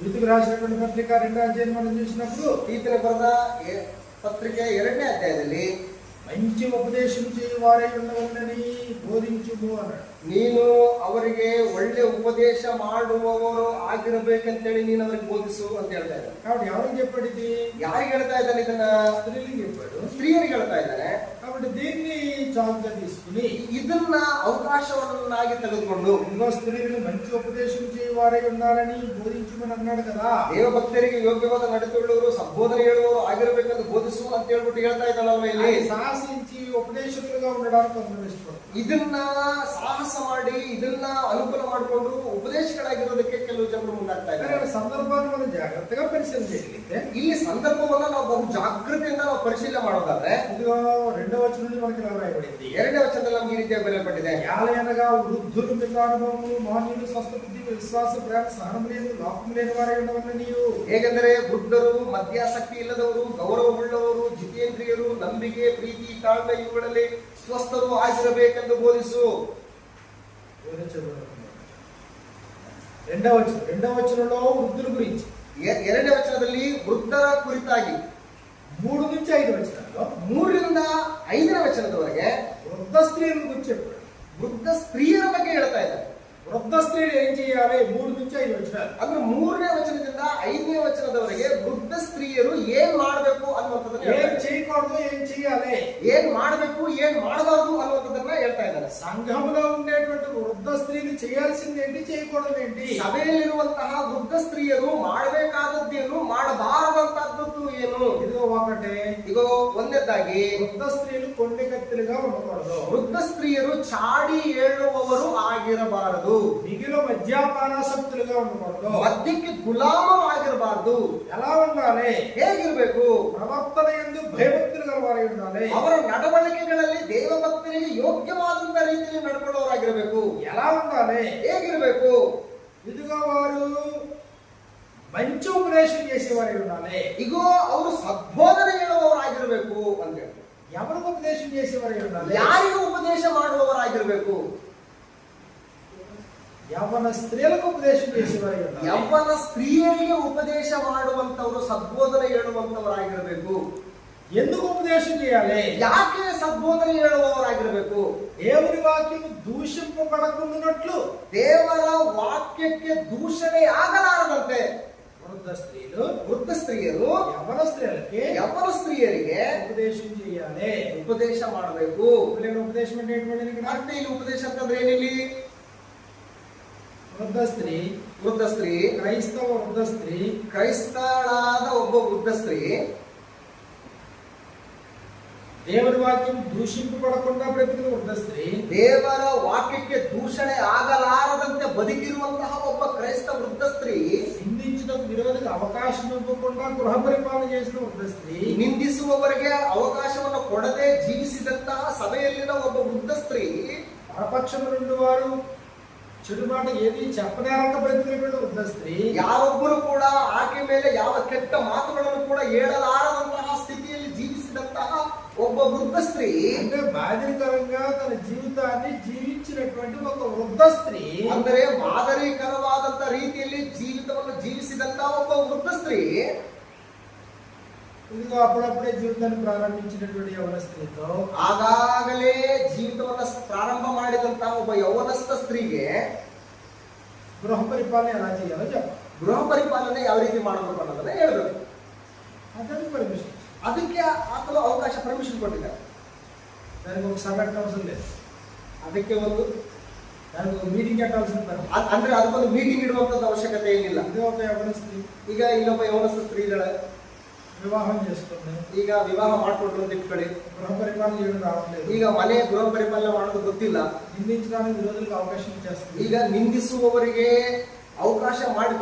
యూతుకు రాసినటువంటి పత్రిక 2వ అధ్యాయం మనం చూసినప్పుడు తీతులకు ಬರೆದ పత్రిక 2ನೇ అధ్యాయದಲ್ಲಿ మంచి ఉపదేశం చేయవారై ఉండవలనని బోధించుము అన్నాడు. ನೀನು ಅವರಿಗೆ ಒಳ್ಳೆ ಉಪದೇಶ ಮಾಡುವವರು ಆಗಿರಬೇಕಂತೇಳಿ ನೀನು ಅವರಿಗೆ ಬೋಧಿಸು ಅಂತ ಹೇಳ್ತಾ ಇದ್ದಾನೆ. కాబట్టి ఎవరికి చెప్పాడు ఇది? ಯಾರಿಗೆ ಹೇಳ್ತಾ ಇದ್ದಾನೆ ಇದನ್ನ? స్త్రీలకు చెప్పాడు. ಸ್ತ್ರೀಯರಿಗೆ ಹೇಳ್ತಾ ಇದ್ದಾನೆ. కాబట్టి దీన్ని చాలుగా తీసుకుని ಇದನ್ನ అవకాశವನ್ನಾಗಿ ತೆಗೆದುಕೊಂಡು ఇంకో స్త్రీలను మంచి ఉపదేశం చేయవారై ఉండాలని బోధించుమని అన్నాడు కదా. ದೇವಭಕ್ತರಿಗೆ ಯೋಗ್ಯವಾದ ನಡತೆಯುಳ್ಳವರು ಸಂಬೋಧನೆ ಹೇಳುವವರು ಆಗಿರಬೇಕಂತ ಬೋಧಿಸು ಅಂತ ಹೇಳ್ಬಿಟ್ಟು ಹೇಳ್ತಾ ಇದ್ದಾನಲ್ವ ಇಲ್ಲಿ. ಸಾಹಸಿಂచి ఉపదేశకులుగా ఉండడానికి కొందరు ఇష్టపಡ್ತಾರೆ. ಇದನ್ನ ಸಾಹಸ ಮಾಡಿ ಇದನ್ನ ಅನುಕೂಲ ಮಾಡಿಕೊಂಡು ಉಪದೇಶಗಳಾಗಿರೋದಕ್ಕೆ ಕೆಲವು ಜನರು ಮುಂದಾಗ್ತಾ ಇದ್ದಾರೆ. ಸಂದರ್ಭವನ್ನು మనం ಜಾಗ್ರತೆగా పరిశీలన చేయగలిగితే ಇಲ್ಲಿ ಸಂದರ್ಭವನ್ನ ನಾವು ಬಹು ಜಾಗೃತಿಯಿಂದ ನಾವು ಪರಿಶೀಲನೆ ಮಾಡೋದಾದ್ರೆ ఇదిగో 2వ వచనం నుండి మనకి ఇలా రాయబడింది. 2ನೇ ವಚನದಲ್ಲಿ ನಮ್ಗೆ ಈ ರೀತಿಯಾಗಿ ಬರೆಯಲ್ಪಟ್ಟಿದೆ. యాలయనగా వృద్ధులు మితానుభవములు మహనీయులు స్వస్థబుద్ధి విశ్వాಸ ప్రేమ సహనం లేని లోపం లేని వారై ఉండవలని ನೀವು. ಹೇಗೆಂದರೆ ವೃದ್ಧರು, ಮದ್ಯಾಸಕ್ತಿ ಇಲ್ಲದವರು, ಗೌರವವುಳ್ಳವರು, ಜಿತೇಂದ್ರಿಯರು, ನಂಬಿಕೆ, ಪ್ರೀತಿ, ತಾಳ್ಮೆ ಇವುಗಳಲ್ಲಿ ಸ್ವಸ್ಥರು ಆಗಿರಬೇಕೆಂದು ಬೋಧಿಸು. 2వ వచనంలో వృద్ధుల గురించి, 2ನೇ ವಚನದಲ್ಲಿ ವೃದ್ಧರ ಕುರಿತಾಗಿ, 3 నుంచి 5 వచనాల్లో 3ರಿಂದ 5ನೇ ವಚನದವರೆಗೆ వృద్ధ స్త్రీల గురించి చెప్పాడు. ವೃದ್ಧ ಸ್ತ್ರೀಯರ ಬಗ್ಗೆ ಹೇಳ್ತಾ ಇದ್ದಾರೆ. వృద్ధ స్త్రీలు ఏం చేయాలి? 3 నుంచి 5 వచనాలు. ಅಂದ್ರೆ 3ನೇ ವಚನದಿಂದ 5ನೇ ವಚನದವರೆಗೆ ವೃದ್ಧ ಸ್ತ್ರೀಯರು ಏನ್ ಮಾಡಬೇಕು ಅನ್ನುವಂಥದ್ದನ್ನ ఏం చేయకూడదు, ఏం చేయాలి, ಏನ್ ಮಾಡಬೇಕು, ಏನ್ ಮಾಡಬಾರದು ಅನ್ನುವಂಥದ್ದನ್ನ ಹೇಳ್ತಾ ಇದ್ದಾರೆ. సంఘములో ఉండేటువంటి వృద్ధ స్త్రీలు చేయాల్సింది ఏంటి, చేయకూడదు ఏంటి? ಸಭೆಯಲ್ಲಿರುವಂತಹ ವೃದ್ಧ ಸ್ತ್ರೀಯರು ಮಾಡಬೇಕಾದದ್ದೇನು, ಮಾಡಬಾರದಂತಹದ್ದು ಏನು? ಇದು ఒకటే. ಇಗೋ ಒಂದನೇದಾಗಿ వృద్ధ స్త్రీలు కొండెకత్తులుగా ఉండకూడదు. ವೃದ್ಧ ಸ್ತ್ರೀಯರು ಚಾಡಿ ಹೇಳುವವರು ಆಗಿರಬಾರದು. మిగిలిన మద్యపానాసక్తులుగా ఉండకూడదు. ಮದ್ಯಕ್ಕೆ ಗುಲಾಮವಾಗಿರಬಾರದು. ఎలా ఉండాలి? ಹೇಗಿರ್ಬೇಕು? ప్రవర్తన యందు భయభక్తులు గలవారై ఉండాలి. ಅವರ ನಡವಳಿಕೆಗಳಲ್ಲಿ ದೇವಭಕ್ತರಿಗೆ ಯೋಗ್ಯವಾದಂತ ರೀತಿಯಲ್ಲಿ ನಡ್ಕೊಳ್ಳೋರಾಗಿರ್ಬೇಕು. ఎలా ఉండాలి? ಹೇಗಿರ್ಬೇಕು? ఇదిగో వారు మంచి ఉపదేశం చేసేవారై ఉండాలి. ಇಗೋ ಅವರು ಸದ್ಬೋಧನೆ ಹೇಳುವವರಾಗಿರ್ಬೇಕು ಅಂತ ಹೇಳಿ. ఎవరికి ఉపదేశం చేసేవారై ఉండాలి? ಯಾರಿಗೂ ಉಪದೇಶ ಮಾಡುವವರಾಗಿರ್ಬೇಕು? యవ్వన స్త్రీలకు ఉపదేశం చేసేవారై ఉండాలి. ಯವ್ವನ ಸ್ತ್ರೀಯರಿಗೆ ಉಪದೇಶ ಮಾಡುವಂತವರು, ಸದ್ಬೋಧನೆ ಹೇಳುವಂತವರಾಗಿರಬೇಕು. ఎందుకు ఉపదేశం చేయాలి? ಯಾಕೆ ಸದ್ಬೋಧನೆ ಹೇಳುವವರಾಗಿರಬೇಕು? దేవుని వాక్యము దూషింపబడకుండానట్లు, ದೇವರ ವಾಕ್ಯಕ್ಕೆ ದೂಷಣೆ ಆಗಲಾರದಂತೆ ವೃದ್ಧ ಸ್ತ್ರೀಯರು ಯವ್ವನ ಸ್ತ್ರೀಯರಿಗೆ ఉపదేశం చేయాలి, ಉಪದೇಶ ಮಾಡಬೇಕು. ఉపదేశం అంటే ఏంటంటే ఇక్కడ ಮತ್ತೆ ಇಲ್ಲಿ ಉಪದೇಶ ಅಂತಂದ್ರೆ ಏನಿಲ್ಲಿ? వృద్ధ స్త్రీ, ಕ್ರೈಸ್ತವ ವೃದ್ಧ ಸ್ತ್ರೀ, ಕ್ರೈಸ್ತಳಾದ ಒಬ್ಬ ವೃದ್ಧ ಸ್ತ್ರೀ దేవుని వాక్యం దూషింపబడకుండా బ్రతికిన వృద్ధ స్త్రీ, ದೇವರ ವಾಕ್ಯಕ್ಕೆ ದೂಷಣೆ ಆಗಲಾರದಂತೆ ಬದುಕಿರುವಂತಹ ಒಬ್ಬ ಕ್ರೈಸ್ತ ವೃದ್ಧ ಸ್ತ್ರೀ, నిందించడానికి విరోధికి అవకాశం ఇవ్వకుండా గృహ పరిపాలన చేసిన వృద్ధ స్త్రీ, ನಿಂದಿಸುವವರಿಗೆ ಅವಕಾಶವನ್ನು ಕೊಡದೆ ಜೀವಿಸಿದಂತಹ ಸಭೆಯಲ್ಲಿನ ಒಬ್ಬ ವೃದ್ಧ ಸ್ತ್ರೀ, పరపక్షం నుండి వారు చెడు మాట ఏది చెప్పనేరక బ్రతికినటువంటి వృద్ధ స్త్రీ, ಯಾರೊಬ್ಬರು ಕೂಡ ಆಕೆ ಮೇಲೆ ಯಾವ ಕೆಟ್ಟ ಮಾತುಗಳನ್ನು ಕೂಡ ಹೇಳಲಾರದಂತಹ ಸ್ಥಿತಿಯಲ್ಲಿ ಜೀವಿಸಿದಂತಹ ಒಬ್ಬ ವೃದ್ಧ ಸ್ತ್ರೀ, అంటే బాధ్యతకరంగా తన జీవితాన్ని జీవించినటువంటి ఒక వృద్ధ స్త్రీ, ಅಂದರೆ ಮಾದರಿಕರವಾದಂತ ರೀತಿಯಲ್ಲಿ ಜೀವಿತವನ್ನು ಜೀವಿಸಿದಂತಹ ಒಬ್ಬ ವೃದ್ಧ ಸ್ತ್ರೀ, ఇదిగో అప్పుడప్పుడే జీవితాన్ని ప్రారంభించినటువంటి యవ్వన స్త్రీతో, ಆಗಾಗಲೇ ಜೀವಿತವನ್ನು ಪ್ರಾರಂಭ ಮಾಡಿದಂತಹ ಒಬ್ಬ ಯೌವನಸ್ಥ ಸ್ತ್ರೀಗೆ గృహ పరిపాలన ఎలా చేయాలో చెప్పాలి. ಗೃಹ ಪರಿಪಾಲನೆ ಯಾವ ರೀತಿ ಮಾಡಬೇಕು ಅನ್ನೋದನ್ನ ಹೇಳ್ಬೇಕು. ಅದಕ್ಕೆ ಪರ್ಮಿಷನ್, ಅದಕ್ಕೆ ಆತನು ಅವಕಾಶ ಪರ್ಮಿಷನ್ ಕೊಟ್ಟಿದ್ದಾರೆ. దానికి ఒక సభ అవసరం లేదు, ಅದಕ್ಕೆ దానికి ఒక మీటింగ్ కట్టాల్సిన పని. ಅಂದ್ರೆ ಅದಕ್ಕೊಂದು ಮೀಟಿಂಗ್ ಇಡುವಂತದ್ದು ಅವಶ್ಯಕತೆ ಏನಿಲ್ಲ. ఇదే ఒక యవ్వన స్త్రీ ಈಗ ಇನ್ನೊಬ್ಬ ಯೌವನಸ್ಥ ಸ್ತ್ರೀ ಇದ್ದಾಳೆ, వివాహం చేసుకుంది, ಈಗ ವಿವಾಹ ಮಾಡ್ಕೊಂಡು ಅಂತ ಇಟ್ಕೊಳ್ಳಿ. గృహ పరిపాలన చేయడం రావట్లేదు, ಈಗ ಮನೆ ಗೃಹ ಪರಿಪಾಲನೆ ಮಾಡೋದು ಗೊತ್ತಿಲ್ಲ. నిందించడానికి విరోధులకు అవకాశం ఇచ్చేస్తుంది. ಈಗ ನಿಂದಿಸುವವರಿಗೆ ಅವಕಾಶ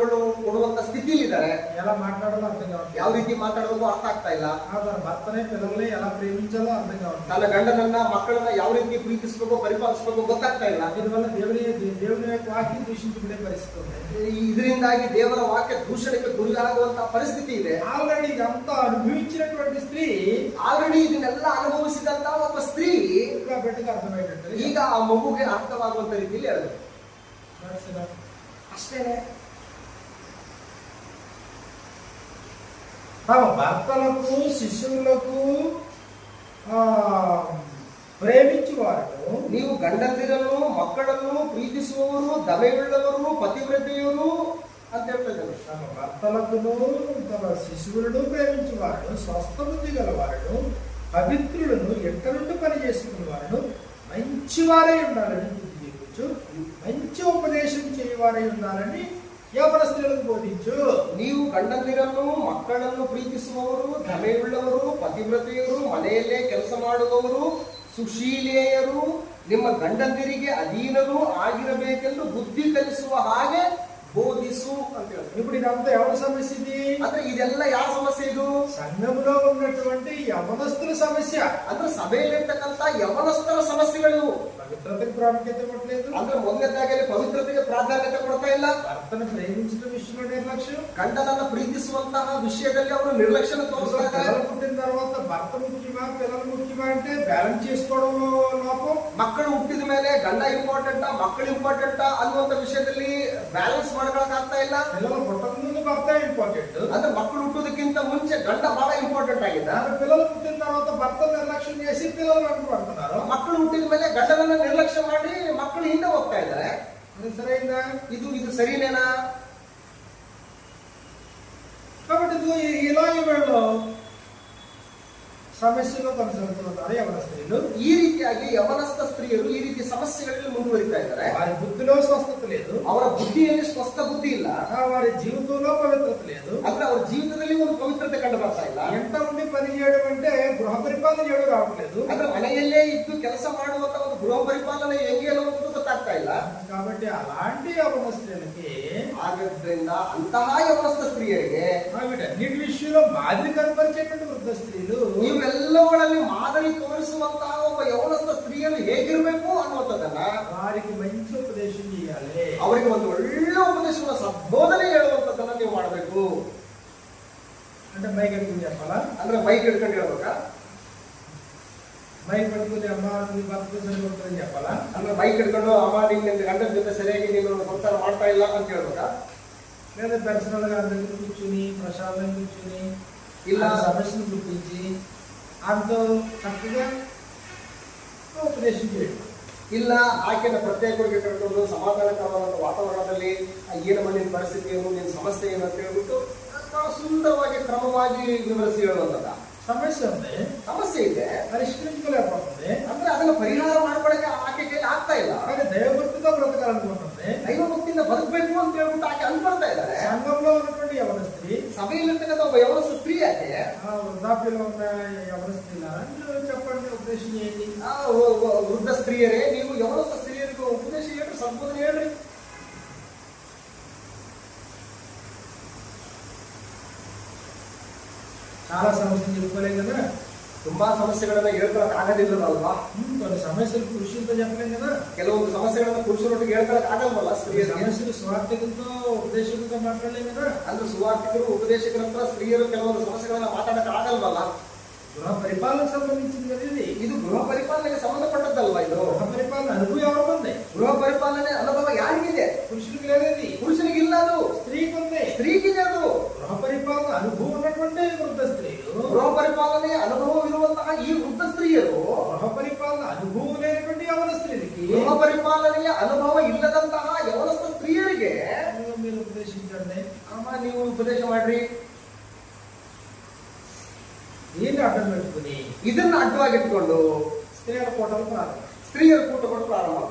ಕೊಡುವಂತ ಸ್ಥಿತಿಲಿದ್ದಾರೆ. ఎలా మాట్లాడాలో అర్థం కావట్లేదు, ಯಾವ ರೀತಿ ಮಾತಾಡೋದು ಅರ್ಥ ಆಗ್ತಾ ಇಲ್ಲ. తన భర్తనే పిల్లల్ని ఎలా ప్రేమించాలో అర్థం కావట్లేదు, ತನ್ನ ಗಂಡನನ್ನ ಮಕ್ಕಳನ್ನ ಯಾವ ರೀತಿ ಪ್ರೀತಿಸಬೇಕು, ಪರಿಪಾಲಿಸಬೇಕು ಗೊತ್ತಾಗ್ತಾ ಇಲ್ಲ. దీనివల్ల దేవుని యొక్క వాక్యం దూషించుకునే పరిస్థితి ఉంది. ಇದರಿಂದಾಗಿ ದೇವರ ವಾಕ್ಯ ದೂಷಣೆಗೆ ಗುರಿಯಾಗುವಂತಹ ಪರಿಸ್ಥಿತಿ ಇದೆ. ఆల్రెడీ ఇదంతా అనుభవించినటువంటి స్త్రీ, ಆಲ್ರೆಡಿ ಇದನ್ನೆಲ್ಲ ಅನುಭವಿಸಿದಂತಹ ಒಬ್ಬ ಸ್ತ್ರೀ ఇంకా బిడ్డకు అర్థమయ్యేటట్టు ಈಗ ಆ ಮಗುಗೆ ಅರ್ಥವಾಗುವಂತ ರೀತಿಯಲ್ಲಿ ಹೇಳಬೇಕು. ಅಷ್ಟೇನೆ. తమ భర్తలకు శిష్యులకు ಪ್ರೇಮಿಸುವಾರು ನೀವು ಗಂಡಂದಿರನ್ನು ಮಕ್ಕಳನ್ನು ಪ್ರೀತಿಸುವವರು ದಮೆಯುಳ್ಳವರು ಪತಿವ್ರತೆಯರು ಅಂತ ಹೇಳ್ತಿದ್ದಾರೆ. తమ భర్తలకును తమ శిశువులను ప్రేమించువారు స్వస్థ బుద్ధి గలవారు పవిత్రులను ఎట్ట నుండి పని చేసుకున్న వారు మంచివారై ఉండాలని బుద్ధి చెప్పచ్చు. మంచి ఉపదేశం చేయవారై ఉండాలని ಯೌವನ ಸ್ತ್ರೀలకు ಬೋಧಿಸು. ನೀವು ಗಂಡಂದಿರನ್ನು ಮಕ್ಕಳನ್ನು ಪ್ರೀತಿಸುವವರು ದಮೆಯುಳ್ಳವರು ಪತಿವ್ರತೆಯರು ಮನೆಯಲ್ಲೇ ಕೆಲಸ ಮಾಡುವವರು ಸುಶೀಲೆಯರು ನಿಮ್ಮ ಗಂಡಂದಿರಿಗೆ ಅಧೀನರು ಆಗಿರಬೇಕೆಂದು ಬುದ್ಧಿ ಕಲಿಸುವ ಹಾಗೆ ಬೋಧಿಸು ಅಂತ ಹೇಳ್ತಾರೆ. ఇప్పుడు ఇదంతా ఎవరి సమస్య ఇది? ಅಂದ್ರೆ ಇದೆಲ್ಲ ಯಾವ ಸಮಸ್ಯೆ ಇದು? సంఘములో ఉన్నటువంటి యవనస్తుల సమస్య. ಅಂದ್ರೆ ಸಭೆಯಲ್ಲಿರ್ತಕ್ಕಂಥ ಯವನಸ್ಥರ ಸಮಸ್ಯೆಗಳು. పవిత్రతకు ప్రాముఖ్యత ఇవ్వట్లేదు. ಅಂದ್ರೆ ಮೊದಲನೇದಾಗಿ ಪವಿತ್ರತೆಗೆ ಪ್ರಾಧಾನ್ಯತೆ ಕೊಡ್ತಾ ಇಲ್ಲ. ಭರ್ತನ ಪ್ರೇಮಿಸುವ ವಿಷಯದಲ್ಲಿ ನಿರ್ಲಕ್ಷ್ಯ. ಗಂಡನನ್ನ ಪ್ರೀತಿಸುವಂತಹ ವಿಷಯದಲ್ಲಿ ಅವರು ನಿರ್ಲಕ್ಷ್ಯ ತೋರಿಸ್ತಾ ಇದ್ದಾರೆ. పిల్లలు పుట్టిన తర్వాత భర్త ముఖ్యమా పిల్లలు ముఖ్యమా అంటే బ్యాలెన్స్ చేసుకోవడంలో లోపం. ಮಕ್ಕಳು ಹುಟ್ಟಿದ ಮೇಲೆ ಗಂಡ ಇಂಪಾರ್ಟೆಂಟಾ ಮಕ್ಕಳು ಇಂಪಾರ್ಟೆಂಟಾ ಅನ್ನುವಂತ ವಿಷಯದಲ್ಲಿ ಬ್ಯಾಲೆನ್ಸ್ ಮಾಡ್ಕೊಳಕ್ ಆಗ್ತಾ ಇಲ್ಲ. పిల్లలు పుట్టక ముందు భర్త ఇంపార్టెంట్. ಅಂದ್ರೆ ಮಕ್ಕಳು ಹುಟ್ಟೋದಕ್ಕಿಂತ ಮುಂಚೆ ಗಂಡ ಬಹಳ ಇಂಪಾರ್ಟೆಂಟ್ ಆಗಿದ್ದ. పిల్లలు పుట్టిన తర్వాత భర్త నిర్లక్ష్యం చేసి పిల్లలు వెంట పడుతున్నారు. ಮಕ್ಕಳು ಹುಟ್ಟಿದ ಮೇಲೆ ಗಂಡನನ್ನ ನಿರ್ಲಕ್ಷ್ಯ ಮಾಡಿ ಮಕ್ಕಳು ಹಿಂದೆ ಹೋಗ್ತಾ ಇದ್ದಾರೆ. సరైందా? ಇದು ಸರಿನೇನಾ? కాబట్టి ఇలా వీళ్ళు ಸಮಸ್ಯೆಗಳು ಕೊನಸಾಗುತ್ತಾರೆ ಯವನ ಸ್ತ್ರೀలు. ಈ ರೀತಿಯಾಗಿ ಯವನಸ್ಥ ಸ್ತ್ರೀಯರು ಈ ರೀತಿ ಸಮಸ್ಯೆಗಳಲ್ಲಿ ಮುಂದುವರಿತಾ ಇದ್ದಾರೆ. వారి బుద్ధిలో స్వస్థత లేదు. ಅವರ ಬುದ್ಧಿಯಲ್ಲಿ ಸ್ವಸ್ಥ ಬುದ್ಧಿ ಇಲ್ಲ. వారి జీవితంలో పవిత్రత లేదు. ಅಂದ್ರೆ ಅವರ ಜೀವಿತದಲ್ಲಿ ಒಂದು ಪವಿತ್ರತೆ ಕಂಡು ಬರ್ತಾ ಇಲ್ಲ. ಎಂಟ ఉండి పని చేయడం అంటే ಗೃಹ ಪರಿಪಾಲನೆ చేయడం రావట్లేదు. ಅಂದ್ರೆ ಮನೆಯಲ್ಲೇ ಇದ್ದು ಕೆಲಸ ಮಾಡುವಂತ ಒಂದು ಗೃಹ ಪರಿಪಾಲನೆ ಹೆಂಗೆ ಅನ್ನೋದು ಗೊತ್ತಾಗ್ತಾ ಇಲ್ಲ. కాబట్టి అలాంటి ಯವನ ಸ್ತ್ರೀಯರಿಗೆ ಹಾಗಾದ್ರಿಂದ ಅಂತಹ ಯವನಸ್ಥ ಸ್ತ್ರೀಯರಿಗೆ వీటన్నిటి విషయంలో మాదిరి కనపరిచేటువంటి వృద్ధ స్త్రీలు ಇವೆಲ್ಲವುಗಳಲ್ಲಿ ಮಾದರಿ ತೋರಿಸುವಂತಹ ಒಬ್ಬ ಯವನಸ್ಥ ಸ್ತ್ರೀಯರು ಹೇಗಿರಬೇಕು ಅನ್ನುವಂಥದ್ದನ್ನ వారికి మంచి ఉపదేశం చేయాలి. ಅವರಿಗೆ ಒಂದು ಒಳ್ಳೆ ಉಪದೇಶವನ್ನು ಸದ್ಬೋಧನೆ ಹೇಳುವಂಥದ್ದನ್ನ ನೀವು ಮಾಡಬೇಕು. అంటే మైక్ ఎట్టుకుని చెప్పాలా? ಅಂದ್ರೆ ಮೈಕ್ ಹಿಡ್ಕೊಂಡು ಹೇಳ್ಬೇಕಾ? మైక్ పట్టుకుని అమ్మ నీ భర్త సరిపోతుందని చెప్పాలా? ಅಂದ್ರೆ ಮೈಕ್ ಹಿಡ್ಕೊಂಡು ಅಮ್ಮ ನಿನ್ನ ಗಂಡನ ಜೊತೆ ಸರಿಯಾಗಿ ನೀನು ಸಂಸಾರ ಮಾಡ್ತಾ ಇಲ್ಲ ಅಂತ ಹೇಳ್ಬೇಕಾ? లేదా పర్సనల్ గా అందరి కూర్చుని ప్రశాంతంగా కూర్చుని ఇలా సమస్యను గుర్తించి ఆమెతో చక్కగా ఉపదేశం చేయడం. ಇಲ್ಲ ಆಕೆನ ಪ್ರತ್ಯೇಕವಾಗಿ ಕರ್ಕೊಂಡು ಸಮಾಧಾನಕರವಾದ ವಾತಾವರಣದಲ್ಲಿ ಏನಮ್ಮ ನಿನ್ನ ಪರಿಸ್ಥಿತಿ ಏನು ನಿನ್ನ ಸಮಸ್ಯೆ ಏನು ಅಂತ ಹೇಳ್ಬಿಟ್ಟು ಸುಂದರವಾಗಿ ಕ್ರಮವಾಗಿ ವಿವರಿಸಿ ಹೇಳುವಂಥದ್ದ. ಸಮಸ್ಯೆ ఉంది, ಸಮಸ್ಯೆ ಇದೆ, పరిష్కరించుకోలేకపోతుంది. ಅಂದ್ರೆ ಅದನ್ನ ಪರಿಹಾರ ಮಾಡ್ಕೊಳಕ್ಕೆ ಆಕೆ ಕೈಲಿ ಆಗ್ತಾ ಇಲ್ಲ. కానీ దైవభక్తితో బ్రతకాలనుకుంటుంది. ದೈವಭಕ್ತಿಯಿಂದ ಬದುಕಬೇಕು ಅಂತ ಹೇಳ್ಬಿಟ್ಟು ಆಕೆ ಅನ್ಕೊಳ್ತಾ ಇದ್ದಾರೆ. సంఘంలో ఉన్నటువంటి యవన స్త్రీ, ಸಭೆಯಲ್ಲಿರ್ತಕ್ಕಂಥ ಒಬ್ಬ ಯವನಸ್ಥ ಸ್ತ್ರೀ ಆಕೆ వృద్ధాప్యంలో ఉన్న యవన స్త్రీలారా చెప్పండి, ఉపదేశం చేయండి. ವೃದ್ಧ ಸ್ತ್ರೀಯರೇ, ನೀವು ಯವನಸ್ಥ ಸ್ತ್ರೀಯರಿಗೆ ಉಪದೇಶ ಹೇಳ್ರಿ, ಸಂಬೋಧನೆ ಹೇಳ್ರಿ. చాలా సమస్యలు చెప్పుకోలేం కదా. ತುಂಬಾ ಸಮಸ್ಯೆಗಳನ್ನ ಹೇಳ್ಕೊಳಕ್ ಆಗೋದಿಲ್ಲದಲ್ವಾ? కొన్ని సమస్యలు పురుషులతో చెప్పలేం కదా. ಕೆಲವೊಂದು ಸಮಸ್ಯೆಗಳನ್ನ ಪುರುಷರೊಟ್ಟಿಗೆ ಹೇಳ್ಕೊಳಕ್ ಆಗಲ್ವಲ್ಲ ಸ್ತ್ರೀಯರಿಗೆ? సమస్యలు స్వార్థకులతో ఉపదేశకులతో మాట్లాడలేం కదా. ಅಂದ್ರೆ ಸುವಾರ್ತಿಕರು ಉಪದೇಶಕರ ಹತ್ರ ಸ್ತ್ರೀಯರು ಕೆಲವೊಂದು ಸಮಸ್ಯೆಗಳನ್ನ ಮಾತಾಡಕ್ ಆಗಲ್ವಲ್ಲ? గృహ పరిపాలనకు సంబంధించింది కదా ఇది. ಇದು ಗೃಹ ಪರಿಪಾಲನೆಗೆ ಸಂಬಂಧಪಟ್ಟದ್ದಲ್ವಾ? ಇದು గృహ పరిపాలన అనుభవం ఎవరికి ఉంది? ಗೃಹ ಪರಿಪಾಲನೆ ಅನುಭವ ಯಾರಿಗಿದೆ? పురుషులకు లేదేది, ಪುರುಷನಿಗೆ ಇಲ್ಲ, ಅದು స్త్రీకి ఉంది. ಸ್ತ್ರೀಗಿದೆ ಅದು. గృహ పరిపాలన అనుభవం ఉన్నటువంటి వృద్ధ స్త్రీలు, ಗೃಹ ಪರಿಪಾಲನೆ ಅನುಭವ ಇರುವಂತಹ ಈ ವೃದ್ಧ ಸ್ತ್ರೀಯರು గృహ పరిపాలన అనుభవం లేనటువంటి యవన స్త్రీలకి ಗೃಹ ಪರಿಪಾಲನೆಯ ಅನುಭವ ಇಲ್ಲದಂತಹ ಯವನಸ್ಥ ಸ್ತ್ರೀಯರಿಗೆ మీరు ఉపదేశించండి. ಅಮ್ಮ ನೀವು ಉಪದೇಶ ಮಾಡ್ರಿ. దీన్ని అడ్డం పెట్టుకుని ಇದನ್ನ ಅಡ್ಡವಾಗಿಟ್ಕೊಂಡು స్త్రీల కోటలు ప్రారంభం. ಸ್ತ್ರೀಯರ ಕೂಟಗಳು ಪ್ರಾರಂಭ.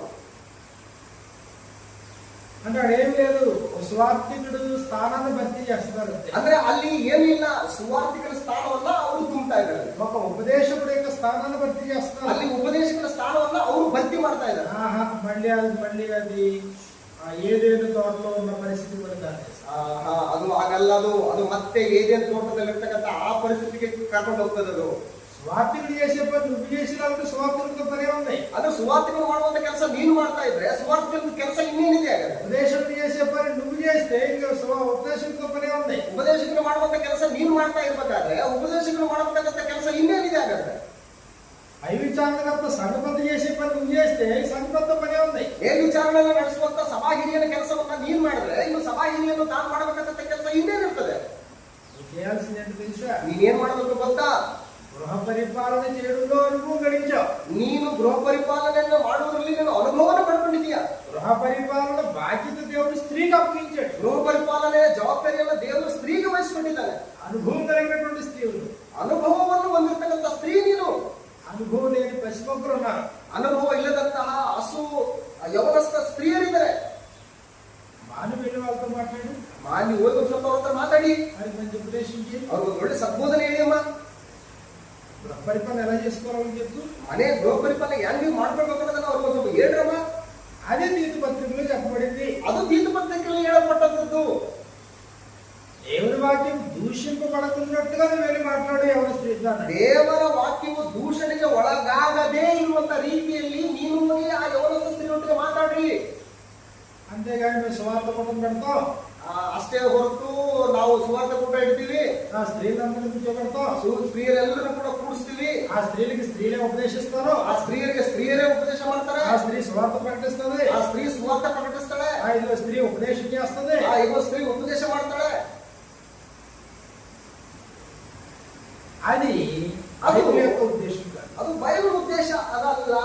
అంటే అదేం లేదు, స్వార్థికుడు స్థానాన్ని భర్తీ చేస్తున్నారు. ಅಂದ್ರೆ ಅಲ್ಲಿ ಏನಿಲ್ಲ, ಸುವಾರ್ತಿಕರ ಸ್ಥಾನವನ್ನ ಅವರು ತುಂಬುತ್ತಾ ಇದ್ದಾರೆ. ఒక ఉపదేశకుడు యొక్క స్థానాన్ని భర్తీ చేస్తున్నారు. ಅಲ್ಲಿ ಉಪದೇಶಕರ ಸ್ಥಾನವನ್ನ ಅವರು ಭರ್ತಿ ಮಾಡ್ತಾ ಇದ್ದಾರೆ. మళ్ళీ అది ఏదేను తోటలో ఉన్న పరిస్థితి కూడా దాన్ని ಅದು ಆಗಲ್ಲ, ಅದು ಮತ್ತೆ ಏದೇನು ತೋಟದಲ್ಲಿರ್ತಕ್ಕಂಥ ಆ ಪರಿಸ್ಥಿತಿಗೆ ಕರ್ಕೊಂಡು ಹೋಗ್ತದೆ. ಅದು స్వార్థికుడు చేసే పని నువ్వు చేసినప్పుడు స్వార్థికుడితో పనే ఉంది. ಅದು ಸುವಾರ್ತಿಕರು ಮಾಡುವಂತ ಕೆಲಸ ನೀನು ಮಾಡ್ತಾ ಇದ್ರೆ ಸುವಾರ್ತಿಕರ ಕೆಲಸ ಇನ್ನೇನಿದೆ ಆಗಲ್ಲ. ఉపదేశకుడు చేసే పని నువ్వు చేస్తే ఇంకా ఉపదేశకుడితో పనే ఉంది. ಉಪದೇಶಕರು ಮಾಡುವಂತ ಕೆಲಸ ನೀನು ಮಾಡ್ತಾ ಇರ್ಬೇಕಾದ್ರೆ ಉಪದೇಶಕರು ಮಾಡಬೇಕಾದಂತ ಕೆಲಸ ಇನ್ನೇನಿದೆ ಆಗತ್ತೆ. ಐವಿಚಾರಣಕರ್ತ ಸಂಘಬದ್ಧ చేసే పని నువ్వు చేస్తే ಸಂಘಬದ್ಧ పనే ఉంది. ಮೇಲ್ವಿಚಾರಣೆಯನ್ನು ನಡೆಸುವಂತ ಸಭಾ ಹಿರಿಯನ ಕೆಲಸವನ್ನ ನೀನ್ ಮಾಡಿದ್ರೆ ಇನ್ನು ಸಭಾ ಹಿರಿಯನು ತಾನು ಮಾಡಬೇಕಾದಂತ ಕೆಲಸ ಇನ್ನೇನಿರ್ತದೆ. చేయాల్సింది ఏంటి తెలుసా? తెలుసా? ನೀನೇನ್ ಮಾಡ್ಬೇಕು ಗೊತ್ತಾ? గృహ పరిపాలన చేయడంలో అనుభవం గడించావు. ನೀನು ಗೃಹ ಪರಿಪಾಲನೆಯನ್ನು ಮಾಡುವುದರಲ್ಲಿ ನೀನು ಅನುಭವನ ಪಡ್ಕೊಂಡಿದೀಯ. గృహ పరిపాలన బాధ్యత దేవుడు స్త్రీకి అప్పగించాడు. ಗೃಹ ಪರಿಪಾಲನೆಯ ಜವಾಬ್ದಾರಿಯನ್ನು ದೇವರು ಸ್ತ್ರೀಗೆ ವಹಿಸಿಕೊಂಡಿದ್ದಾನೆ. అనుభవం కలిగినటువంటి స్త్రీలు, ಅನುಭವವನ್ನು ಹೊಂದಿರತಕ್ಕಂಥ ಸ್ತ್ರೀ ನೀನು. అనుభవం లేని పసిమొక్కలు ఉన్నారు. ಅನುಭವ ಇಲ್ಲದಂತಹ ಹಸು ಯವನಸ್ಥ ಸ್ತ್ರೀಯರಿದ್ದಾರೆ. మాను వెళ్ళి వాళ్ళతో మాట్లాడు, ನೀವು ಹೋಗಿ ಒಂದು ಸ್ವಲ್ಪ ಅವ್ರ ಹತ್ರ ಮಾತಾಡಿ, వారికి మంచి ఉపదేశించి ಅವ್ರಿಗೆ ಒಂದು ಒಳ್ಳೆ ಸದ್ಬೋಧನೆ ಹೇಳಿ ಅಮ್ಮ. గృహ పరిపాలన ఎలా చేసుకోవాలని చెప్తూ ಮನೆ ಗೃಹ ಪರಿಪಾಲನೆ ಹೆಂಗ್ ಮಾಡ್ಕೊಳ್ಬೇಕು ಅನ್ನೋದನ್ನ ಅವ್ರಿಗೆ ಒಂದು ಸ್ವಲ್ಪ ಹೇಳ್ರಮ್ಮ. అదే తీర్పు పత్రికలో చెప్పబడింది. ಅದು ತೀರ್ಥ ಪತ್ರಿಕೆಯಲ್ಲಿ ಹೇಳಲ್ಪಟ್ಟದ್ದು. దేవుని వాక్యం దూషింపబడుతున్నట్టుగా నువ్వు వెళ్ళి మాట్లాడు ఎవరు స్త్రీ. ದೇವರ ವಾಕ್ಯವು ದೂಷಣೆಗೆ ಒಳಗಾಗದೇ ಇರುವಂತ ರೀತಿಯಲ್ಲಿ ನೀನು ಹೋಗಿ ಆ ಯವನಸ್ಥ ಸ್ತ್ರೀಯೊಟ್ಟಿಗೆ ಮಾತಾಡ್ರಿ. అంతేగాని మేము సువార్త కూటం పెడతాం, ಅಷ್ಟೇ ಹೊರತು ನಾವು ಸುವಾರ್ಥ ಕೂಟ ಇಡ್ತೀವಿ, ఆ స్త్రీలందరినీ కూర్చోబెడతాం, ಸ್ತ್ರೀಯರೆಲ್ಲರೂ ಕೂಡ ಕೂಡಿಸ್ತೀವಿ, ఆ స్త్రీలకి స్త్రీలే ఉపదేశిస్తారు, ಆ ಸ್ತ್ರೀಯರಿಗೆ ಸ್ತ್ರೀಯರೇ ಉಪದೇಶ ಮಾಡ್ತಾರೆ, ఆ స్త్రీ సువార్త ప్రకటిస్తుంది, ಆ ಸ್ತ್ರೀ ಸುವಾರ್ಥ ಪ್ರಕಟಿಸ್ತಾಳೆ, ఆ ఇదిగో స్త్రీ ఉపదేశం చేస్తుంది, ಆ ಇವ ಸ್ತ್ರೀ ಉಪದೇಶ ಮಾಡ್ತಾಳೆ. అది బైబిల్ యొక్క ఉద్దేశం కాదు. ಅದು ಬೈಬಲ್ ಉದ್ದೇಶ ಅದಲ್ಲ.